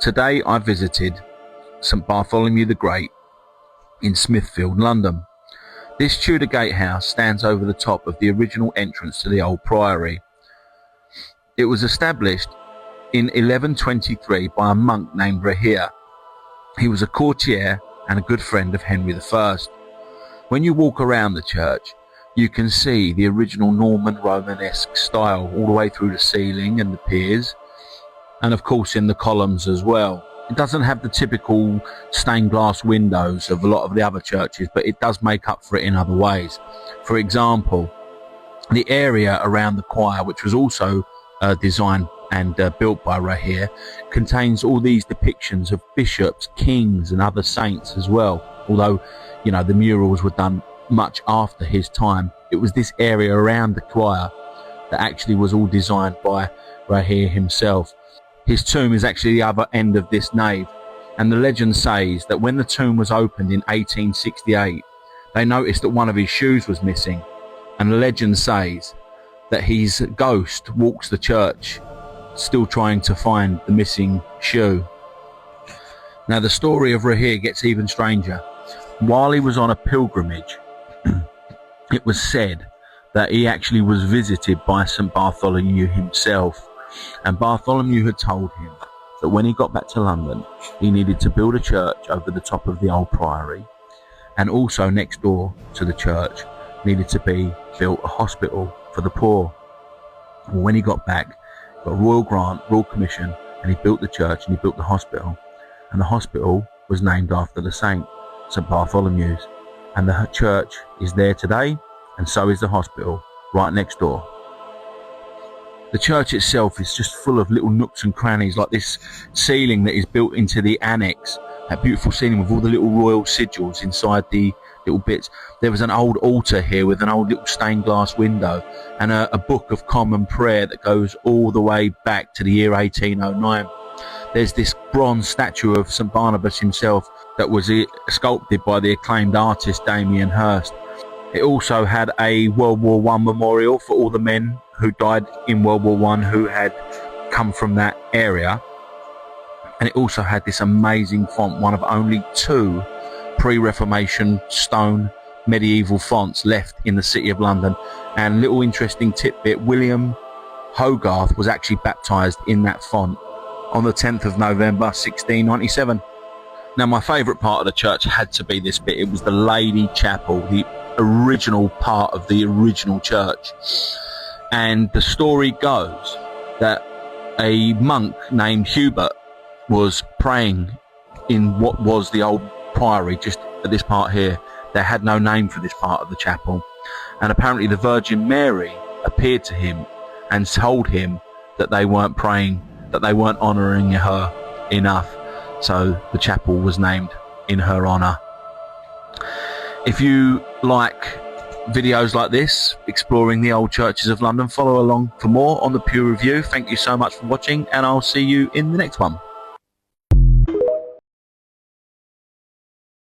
Today I visited St Bartholomew the Great in Smithfield, London. This Tudor gatehouse stands over the top of the original entrance to the old priory. It was established in 1123 by a monk named Rahir. He was a courtier and a good friend of Henry I. When you walk around the church, you can see the original Norman Romanesque style all the way through the ceiling and the piers, and of course in the columns as well. It doesn't have the typical stained glass windows of a lot of the other churches, but it does make up for it in other ways. For example, the area around the choir, which was also designed and built by Rahir, contains all these depictions of bishops, kings and other saints as well. Although, you know, the murals were done much after his time, it was this area around the choir that actually was all designed by Rahir himself. His tomb is actually the other end of this nave, and the legend says that when the tomb was opened in 1868, they noticed that one of his shoes was missing, and the legend says that his ghost walks the church still trying to find the missing shoe. Now the story of Rahir gets even stranger. While he was on a pilgrimage, it was said that he actually was visited by St Bartholomew himself, and Bartholomew had told him that when he got back to London, he needed to build a church over the top of the old priory, and also next door to the church needed to be built a hospital for the poor. Well, when he got back, he got a royal grant, royal commission, and he built the church and he built the hospital, and the hospital was named after the saint, St Bartholomew's, and the church is there today, and so is the hospital right next door. The church itself is just full of little nooks and crannies, like this ceiling that is built into the annex, that beautiful ceiling with all the little royal sigils inside the little bits. There was an old altar here with an old little stained glass window, and a book of common prayer that goes all the way back to the year 1809. There's this bronze statue of St Barnabas himself that was sculpted by the acclaimed artist Damien Hirst. It also had a World War I memorial for all the men who died in World War I who had come from that area. And it also had this amazing font, one of only two pre-Reformation stone medieval fonts left in the City of London. And little interesting tidbit, William Hogarth was actually baptised in that font on the 10th of November 1697. Now my favourite part of the church had to be this bit. It was the Lady Chapel, the original part of the original church. And the story goes that a monk named Hubert was praying in what was the old priory, just at this part here. They had no name for this part of the chapel, and apparently the Virgin Mary appeared to him and told him that they weren't praying, that they weren't honouring her enough, so the chapel was named in her honour. If you like videos like this, exploring the old churches of London, follow along for more on The Pew Review. Thank you so much for watching, and I'll see you in the next one.